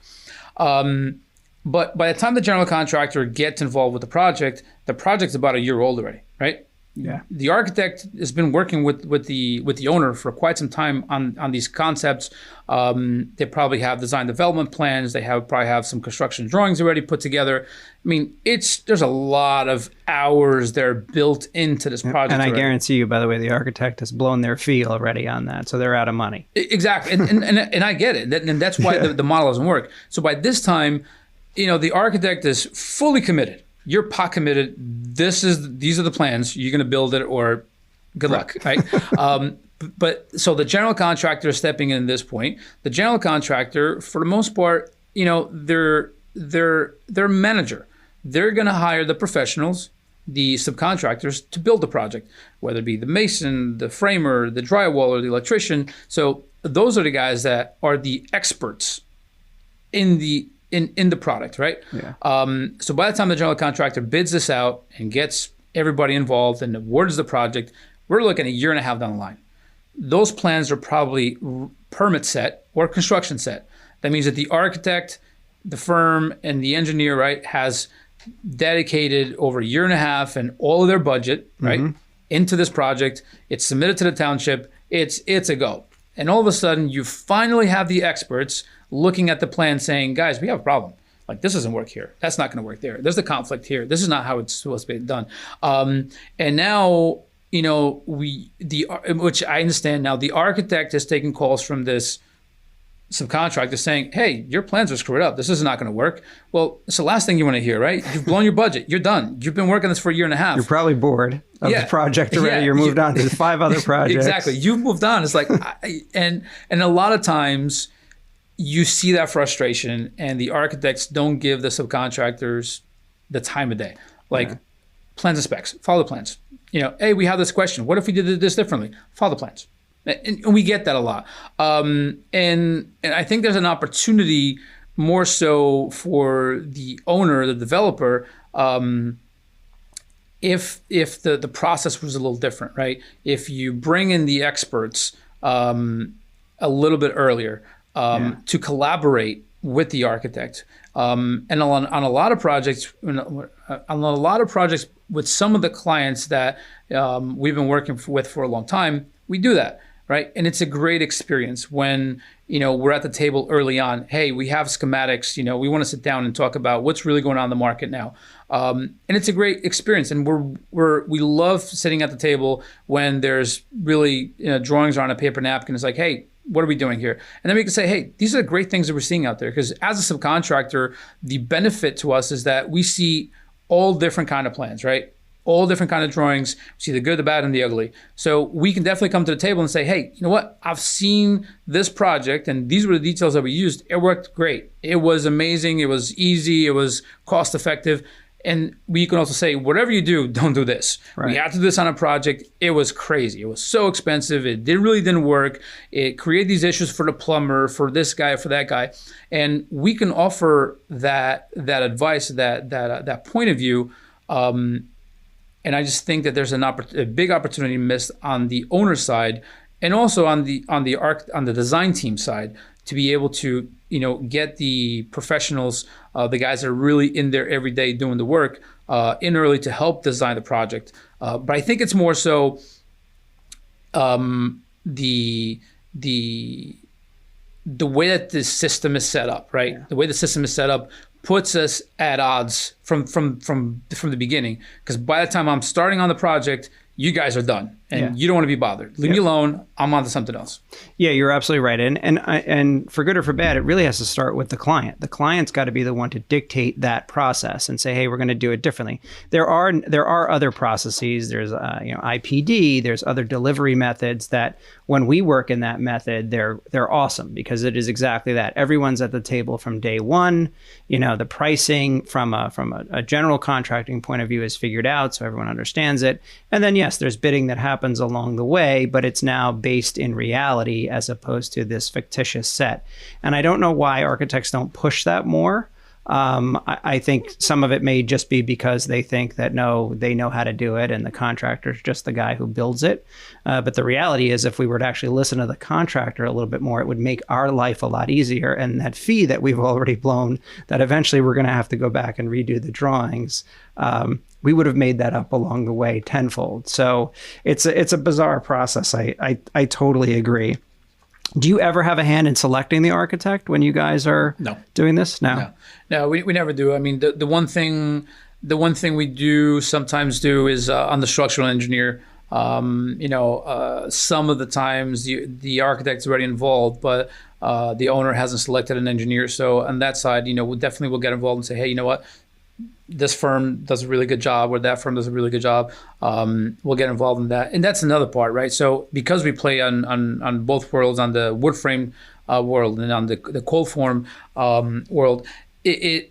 But by the time the general contractor gets involved with the project's about a year old already, right? Yeah. The architect has been working with the owner for quite some time on these concepts. They probably have design development plans. They probably have some construction drawings already put together. I mean, there's a lot of hours that are built into this project. And I already. guarantee you, by the way, the architect has blown their fee already on that, so they're out of money. Exactly, and I get it, and that's why the model doesn't work. So by this time, the architect is fully committed. You're pot committed. These are the plans. You're going to build it, or good luck, right? But so the general contractor is stepping in at this point. The general contractor, for the most part, they're a manager. They're going to hire the professionals, the subcontractors, to build the project, whether it be the mason, the framer, the drywaller, the electrician. So those are the guys that are the experts in the product, right? Yeah. So by the time the general contractor bids this out and gets everybody involved and awards the project, we're looking at a year and a half down the line. Those plans are probably permit set or construction set. That means that the architect, the firm, and the engineer, right, has dedicated over a year and a half and all of their budget, right, into this project. It's submitted to the township. It's a go. And all of a sudden, you finally have the experts looking at the plan saying, guys, we have a problem. Like, this doesn't work here. That's not going to work there. There's a conflict here. This is not how it's supposed to be done. And now, which I understand now, the architect is taking calls from this subcontractor saying, hey, your plans are screwed up. This is not going to work. Well, it's the last thing you want to hear, right? You've blown your budget. You're done. You've been working this for a year and a half. You're probably bored of the project already. Yeah, you're moved on to 5 other projects. Exactly. You've moved on. It's like, and a lot of times you see that frustration, and the architects don't give the subcontractors the time of day. Like, plans and specs, follow the plans. Hey, we have this question. What if we did this differently? Follow the plans. And we get that a lot. And I think there's an opportunity more so for the owner, the developer. if the process was a little different, right? If you bring in the experts a little bit earlier to collaborate with the architect, and on a lot of projects, with some of the clients that we've been working with for a long time, we do that, right? And it's a great experience when we're at the table early on. Hey, we have schematics. We want to sit down and talk about what's really going on in the market now. And it's a great experience, and we love sitting at the table when there's really drawings are on a paper napkin. It's like, hey, what are we doing here? And then we can say, hey, these are the great things that we're seeing out there. Because as a subcontractor, the benefit to us is that we see all different kind of plans, right? All different kind of drawings. We see the good, the bad, and the ugly. So we can definitely come to the table and say, hey, you know what? I've seen this project, and these were the details that we used. It worked great. It was amazing. It was easy. It was cost effective. And we can also say, whatever you do, don't do this. Right. We had to do this on a project. It was crazy. It was so expensive. It really didn't work. It created these issues for the plumber, for this guy, for that guy. And we can offer that advice, that point of view. And I just think that there's a big opportunity missed on the owner side, and also on the design team side, to be able to get the professionals, the guys that are really in there every day doing the work, in early to help design the project. But I think it's more so the way that the system is set up, right? Yeah. The way the system is set up puts us at odds from the beginning. Because by the time I'm starting on the project, you guys are done, and you don't want to be bothered. Leave me alone. I'm on to something else. Yeah, you're absolutely right. And for good or for bad, it really has to start with the client. The client's got to be the one to dictate that process and say, hey, we're going to do it differently. There are other processes. There's IPD. There's other delivery methods that when we work in that method, they're awesome, because it is exactly that. Everyone's at the table from day one. The pricing from a general contracting point of view is figured out, so everyone understands it. And then yes, there's bidding that happens along the way, but it's now based in reality as opposed to this fictitious set. And I don't know why architects don't push that more. I think some of it may just be because they think that, no, they know how to do it and the contractor's just the guy who builds it. But the reality is, if we were to actually listen to the contractor a little bit more, it would make our life a lot easier. And that fee that we've already blown, that eventually we're going to have to go back and redo the drawings, we would have made that up along the way tenfold. So it's a bizarre process. I totally agree. Do you ever have a hand in selecting the architect when you guys are doing this? No, we never do. I mean, the one thing we do sometimes do is on the structural engineer. Some of the times the architect's already involved, but the owner hasn't selected an engineer. So on that side, we definitely will get involved and say, hey, you know what? This firm does a really good job, or that firm does a really good job. We'll get involved in that. And that's another part, right? So because we play on both worlds, on the wood frame world and on the cold form world, it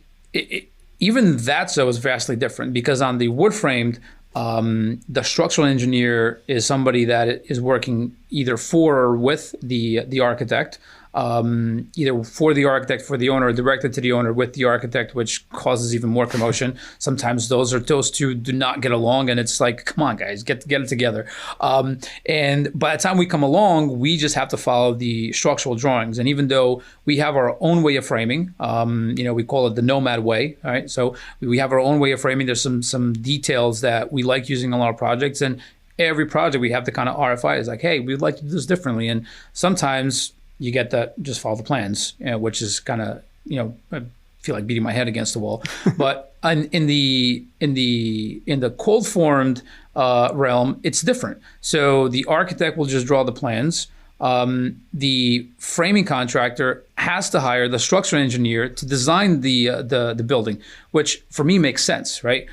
even that so is vastly different, because on the wood framed, the structural engineer is somebody that is working either for or with the architect. Either for the architect, for the owner, or directed to the owner with the architect, which causes even more commotion. Sometimes those two do not get along, and it's like, come on, guys, get it together. And by the time we come along, we just have to follow the structural drawings. And even though we have our own way of framing, we call it the Nomad way. All right, so we have our own way of framing. There's some details that we like using on our projects, and every project we have to kind of RFI is like, hey, we'd like to do this differently. And sometimes you get that, just follow the plans, which is kind of, I feel like beating my head against the wall. But in the cold formed realm, it's different. So the architect will just draw the plans. The framing contractor has to hire the structural engineer to design the building, which for me makes sense, right?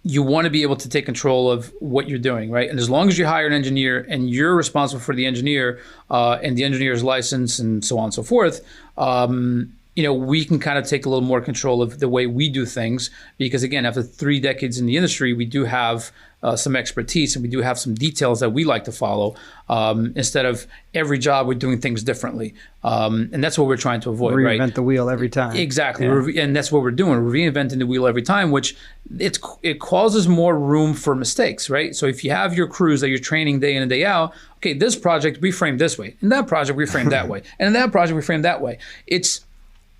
You want to be able to take control of what you're doing, right? And as long as you hire an engineer and you're responsible for the engineer and the engineer's license and so on and so forth, we can kind of take a little more control of the way we do things. Because again, after 3 decades in the industry, we do have some expertise, and we do have some details that we like to follow. Instead of every job, we're doing things differently, and that's what we're trying to avoid. Reinvent the wheel every time. Exactly, and that's what we're doing. We're reinventing the wheel every time, which it causes more room for mistakes, right? So if you have your crews that you're training day in and day out, okay, this project we framed this way, in that project we framed that way, and in that project we framed that way.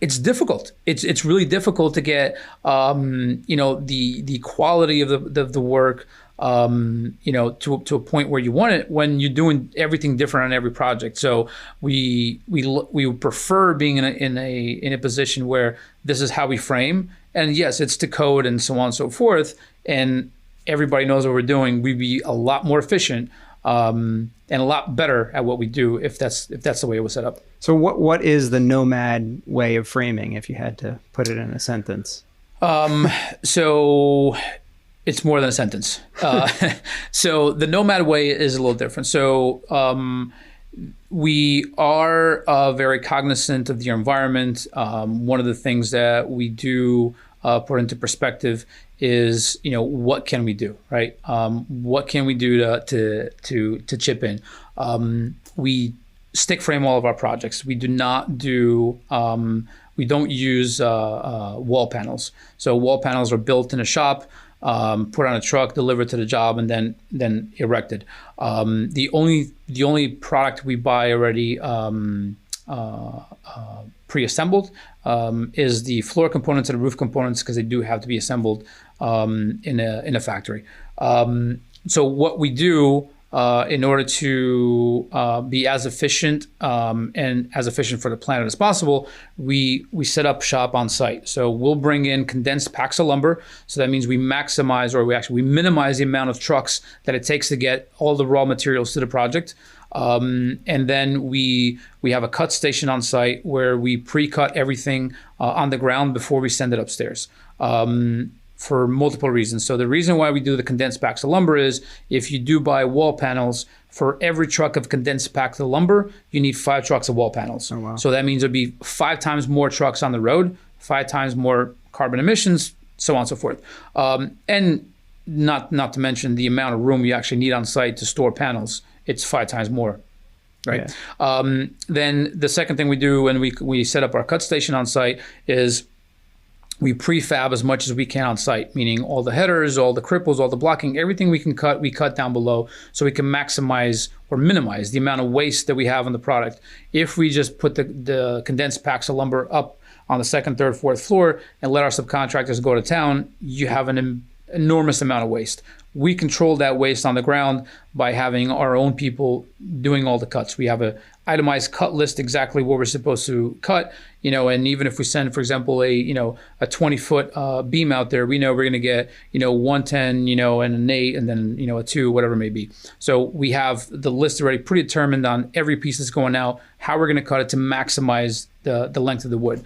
It's difficult. It's really difficult to get the quality of the work to a point where you want it when you're doing everything different on every project. So we prefer being in a position where this is how we frame, and yes, it's to code and so on and so forth, and everybody knows what we're doing. We'd be a lot more efficient and a lot better at what we do if that's the way it was set up. So what is the Nomad way of framing, if you had to put it in a sentence? So it's more than a sentence. So the Nomad way is a little different. So we are very cognizant of the environment. One of the things that we do put into perspective is, what can we do, right? What can we do to chip in? We stick frame all of our projects. We do not do, we don't use wall panels. So wall panels are built in a shop, put on a truck, delivered to the job, and then erected. The only product we buy already pre-assembled is the floor components and the roof components, because they do have to be assembled in a factory. So what we do in order to be as efficient and as efficient for the planet as possible, we set up shop on site. So we'll bring in condensed packs of lumber. So that means we maximize, or we minimize the amount of trucks that it takes to get all the raw materials to the project. And then we have a cut station on site where we pre-cut everything on the ground before we send it upstairs. For multiple reasons. So the reason why we do the condensed packs of lumber is, if you do buy wall panels, for every truck of condensed packs of lumber, you need 5 trucks of wall panels. Oh, wow. So that means there'd be 5 times more trucks on the road, 5 times more carbon emissions, so on and so forth. And not to mention the amount of room you actually need on site to store panels. It's 5 times more. Right. Yeah. Then the second thing we do when we set up our cut station on site is we prefab as much as we can on site, meaning all the headers, all the cripples, all the blocking, everything we can cut, we cut down below, so we can maximize or minimize the amount of waste that we have on the product. If we just put the condensed packs of lumber up on the 2nd, 3rd, 4th floor and let our subcontractors go to town, you have an enormous amount of waste. We control that waste on the ground by having our own people doing all the cuts. We have a itemized cut list, exactly what we're supposed to cut, and even if we send, for example, a 20-foot beam out there, we know we're going to get, 110, and an 8, and then, a 2, whatever it may be. So we have the list already predetermined on every piece that's going out, how we're going to cut it to maximize the length of the wood.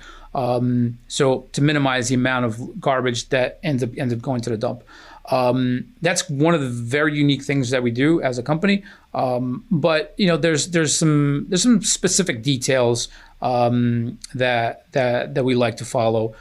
So to minimize the amount of garbage that ends up going to the dump. That's one of the very unique things that we do as a company. But there's some specific details that we like to follow.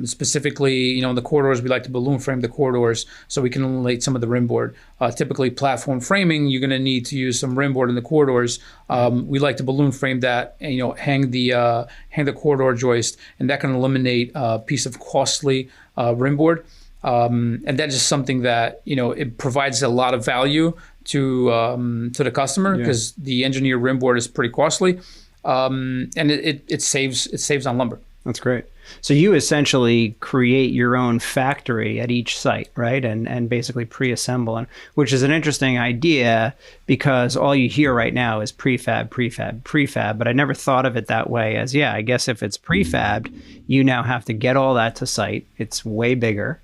Specifically, in the corridors, we like to balloon frame the corridors so we can eliminate some of the rim board. Typically, platform framing, you're going to need to use some rim board in the corridors. We like to balloon frame that and hang the corridor joist, and that can eliminate a piece of costly rim board. And that's just something that it provides a lot of value to the customer, because the engineered rim board is pretty costly, and it saves on lumber. That's great. So you essentially create your own factory at each site, right? And basically pre-assemble, which is an interesting idea, because all you hear right now is prefab. But I never thought of it that way as, I guess if it's prefabbed, you now have to get all that to site. It's way bigger.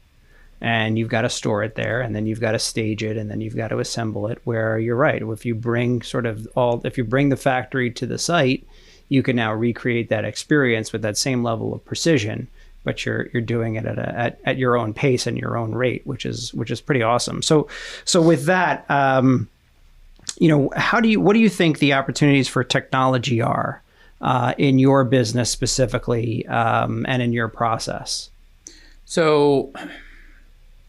And you've got to store it there, and then you've got to stage it, and then you've got to assemble it. Where you're right, if you bring the factory to the site, you can now recreate that experience with that same level of precision, but you're doing it at your own pace and your own rate, which is pretty awesome. So with that, what do you think the opportunities for technology are in your business specifically, and in your process? So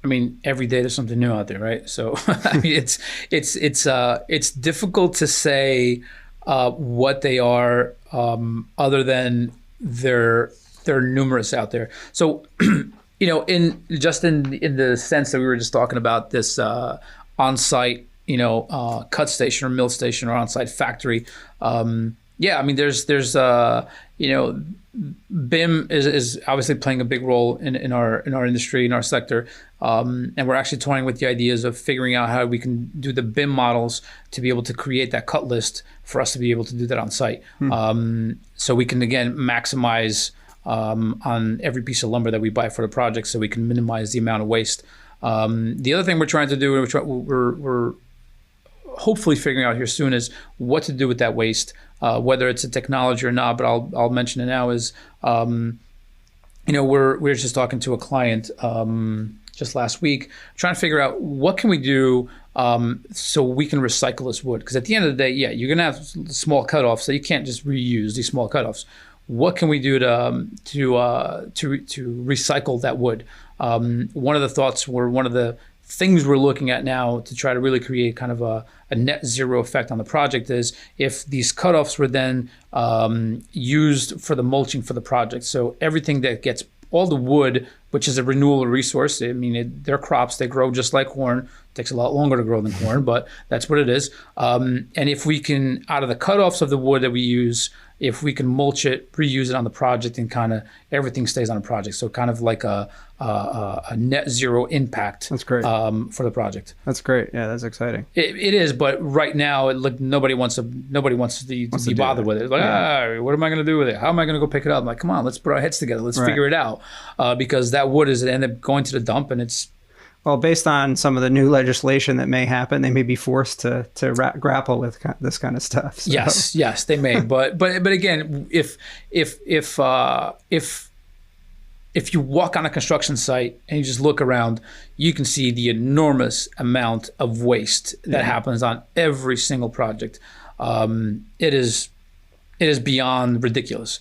I mean, every day there's something new out there, right? So I mean, it's difficult to say what they are, other than they're numerous out there. So in the sense that we were just talking about, this on-site cut station or mill station or on-site factory. Yeah, I mean, there's BIM is obviously playing a big role in our industry, in our sector, and we're actually toying with the ideas of figuring out how we can do the BIM models to be able to create that cut list for us to be able to do that on site. So we can again maximize on every piece of lumber that we buy for the project, so we can minimize the amount of waste. The other thing we're trying to do, we're hopefully figuring out here soon, is what to do with that waste, whether it's a technology or not. But I'll mention it now. Is we're just talking to a client just last week, trying to figure out what can we do so we can recycle this wood. Because at the end of the day, yeah, you're gonna have small cutoffs, so you can't just reuse these small cutoffs. What can we do to recycle that wood? One of the thoughts, one of the things we're looking at now to try to really create kind of a net zero effect on the project is if these cutoffs were then used for the mulching for the project. So everything that gets all the wood, which is a renewable resource. I mean, they're crops, they grow just like corn. It takes a lot longer to grow than corn, but that's what it is. And if we can, out of the cutoffs of the wood that we use, if we can mulch it, reuse it on the project, and kind of everything stays on the project. So kind of like a net zero impact. That's great. For the project. That's great. Yeah, that's exciting. It is, but right now, nobody wants to be bothered with it. It's like, what am I going to do with it? How am I going to go pick it up? I'm like, come on, let's put our heads together. Let's figure it out. Because that wood is end up going to the dump, and it's. Well, based on some of the new legislation that may happen, they may be forced to grapple with this kind of stuff. So. Yes, they may. but again, if you walk on a construction site and you just look around, you can see the enormous amount of waste that happens on every single project. It is beyond ridiculous.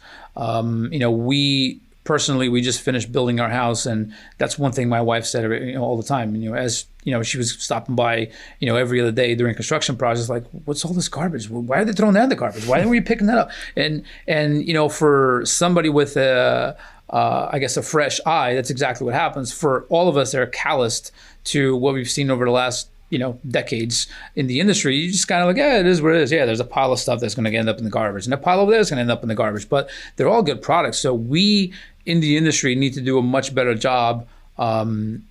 We just finished building our house, and that's one thing my wife said all the time. As she was stopping by, every other day during construction projects, like, what's all this garbage? Why are they throwing that in the garbage? Why aren't we picking that up? And for somebody with a fresh eye, that's exactly what happens. For all of us that are calloused to what we've seen over the last decades in the industry, you just kind of like, it is what it is. Yeah, there's a pile of stuff that's going to end up in the garbage, and a pile over there is going to end up in the garbage. But they're all good products. So we in the industry need to do a much better job on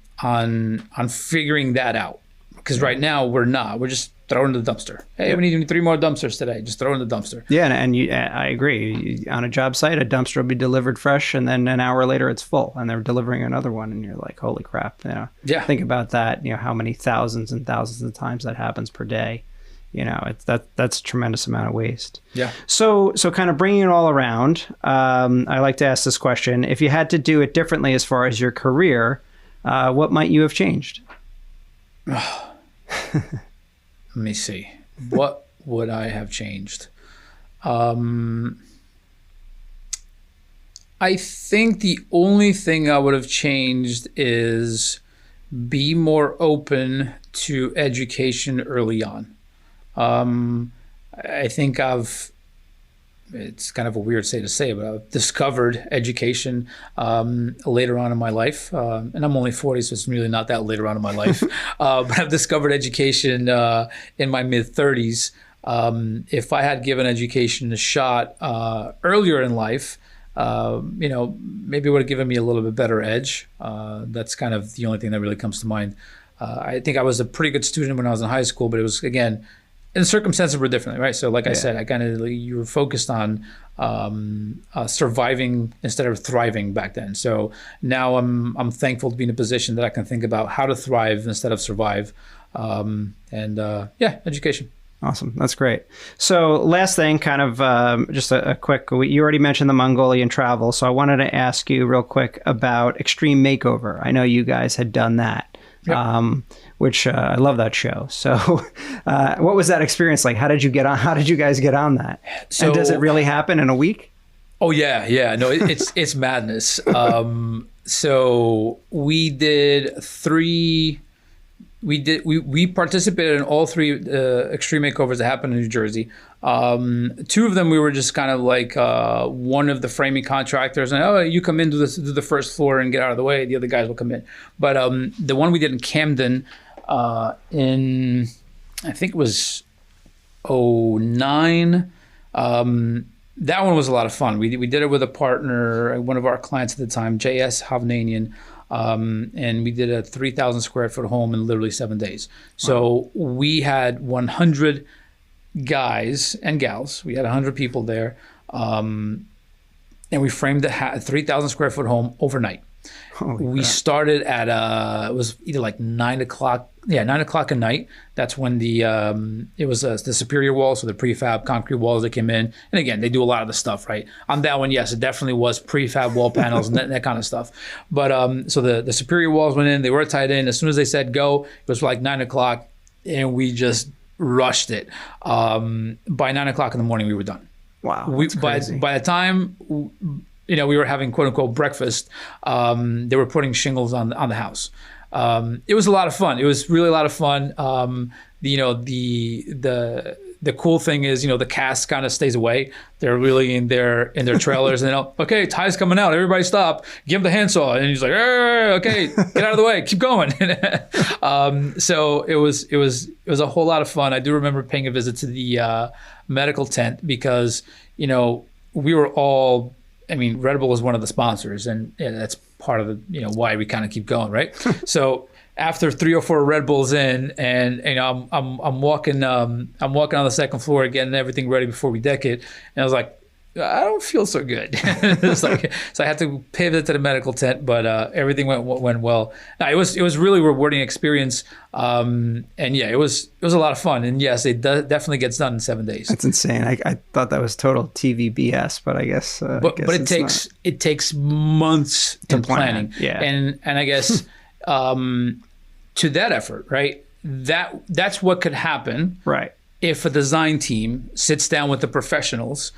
figuring that out. Because right now we're not. We're just throwing in the dumpster. Hey, we need 3 more dumpsters today. Just throw in the dumpster. Yeah, and I agree. On a job site, a dumpster will be delivered fresh, and then an hour later it's full, and they're delivering another one, and you're like, holy crap. Yeah. Think about that. How many thousands and thousands of times that happens per day. That's a tremendous amount of waste. Yeah. So kind of bringing it all around, I like to ask this question: if you had to do it differently as far as your career, what might you have changed? Let me see. What would I have changed? I think the only thing I would have changed is be more open to education early on. I think it's kind of a weird thing to say, but I've discovered education later on in my life. And I'm only 40, so it's really not that later on in my life. But I've discovered education in my mid-30s. If I had given education a shot earlier in life, maybe it would have given me a little bit better edge. That's kind of the only thing that really comes to mind. I think I was a pretty good student when I was in high school, but it was, again, and the circumstances were different, right? So like I said, you were focused on surviving instead of thriving back then. So now I'm thankful to be in a position that I can think about how to thrive instead of survive. Education. Awesome. That's great. So last thing, kind of just a quick, you already mentioned the Mongolian travel. So I wanted to ask you real quick about Extreme Makeover. I know you guys had done that. Yep. Which I love that show. So what was that experience like? How did you guys get on that? And does it really happen in a week? Oh yeah. No, it's madness. So we did three. We participated in all three extreme makeovers that happened in New Jersey. Two of them we were just kind of like one of the framing contractors, and you come in, do the first floor and get out of the way. The other guys will come in. But the one we did in Camden, in I think it was '09. That one was a lot of fun. We did it with a partner, one of our clients at the time, J.S. Hovnanian. And we did a 3,000 square foot home in literally 7 days. So we had 100 guys and gals. We had 100 people there. And we framed a 3,000 square foot home overnight. We started at, it was either like 9 o'clock. Yeah, 9 o'clock at night. That's when it was the superior walls, so the prefab concrete walls that came in. And again, they do a lot of the stuff, right? On that one, yes, it definitely was prefab wall panels and that kind of stuff. But so the superior walls went in, they were tied in. As soon as they said go, it was like 9 o'clock, and we just rushed it. By 9 o'clock in the morning, we were done. Wow, By the time we were having quote unquote breakfast, they were putting shingles on the house. It was a lot of fun. It was really a lot of fun. The cool thing is, the cast kind of stays away. They're really in their trailers, and okay, Ty's coming out. Everybody stop. Give him the handsaw, and he's like, okay, get out of the way. Keep going. So it was a whole lot of fun. I do remember paying a visit to the medical tent because we were all. I mean, Red Bull was one of the sponsors, and that's part of the why we kind of keep going, right? So after 3 or 4 Red Bulls in, and I'm walking on the second floor, getting everything ready before we deck it, and I was like, I don't feel so good. It's like, so I had to pivot to the medical tent, but everything went well. No, it was really rewarding experience, and yeah, it was a lot of fun. And yes, it definitely gets done in 7 days. That's insane. I thought that was total TV BS, but I guess. But it takes months in planning. Yeah, and I guess to that effort, right? That's what could happen, right? If a design team sits down with the professionals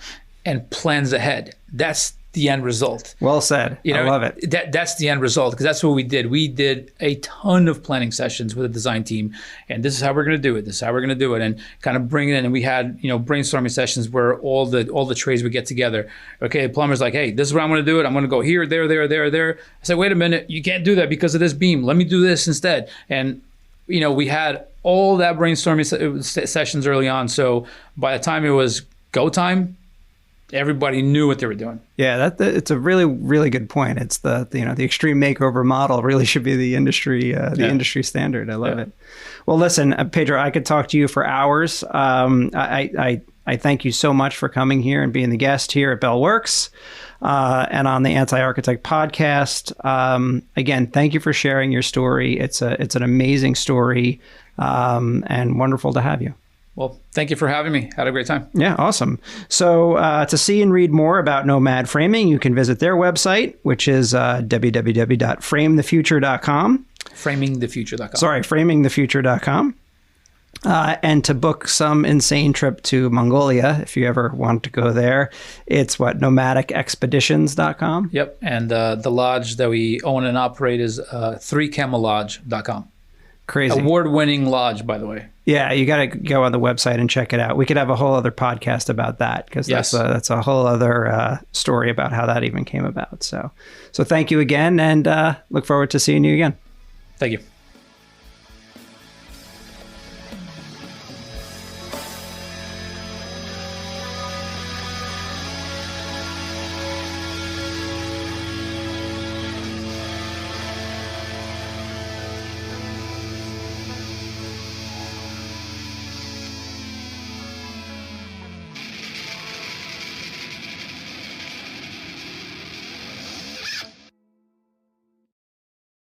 and plans ahead. That's the end result. Well said. I love it. That's the end result, because that's what we did. We did a ton of planning sessions with the design team, and this is how we're going to do it. This is how we're going to do it, and kind of bring it in. And we had brainstorming sessions where all the trades would get together. Okay, the plumber's like, hey, this is what I'm going to do it. I'm going to go here, there. I said, wait a minute, you can't do that because of this beam. Let me do this instead. And we had all that brainstorming sessions early on. So by the time it was go time, everybody knew what they were doing. Yeah, it's a really, really good point. It's the extreme makeover model really should be the industry industry standard. I love it. Well, listen, Pedro, I could talk to you for hours. I thank you so much for coming here and being the guest here at Bell Works and on the Anti-Architect podcast. Again, thank you for sharing your story. It's an amazing story and wonderful to have you. Well, thank you for having me. Had a great time. Yeah, awesome. So to see and read more about Nomad Framing, you can visit their website, which is www.framethefuture.com. Framingthefuture.com. Sorry, framingthefuture.com. And to book some insane trip to Mongolia, if you ever want to go there, it's nomadicexpeditions.com. Yep. And the lodge that we own and operate is 3camellodge.com. Crazy. Award-winning lodge, by the way. Yeah, you got to go on the website and check it out. We could have a whole other podcast about that, because that's a whole other story about how that even came about. So thank you again, and look forward to seeing you again. Thank you.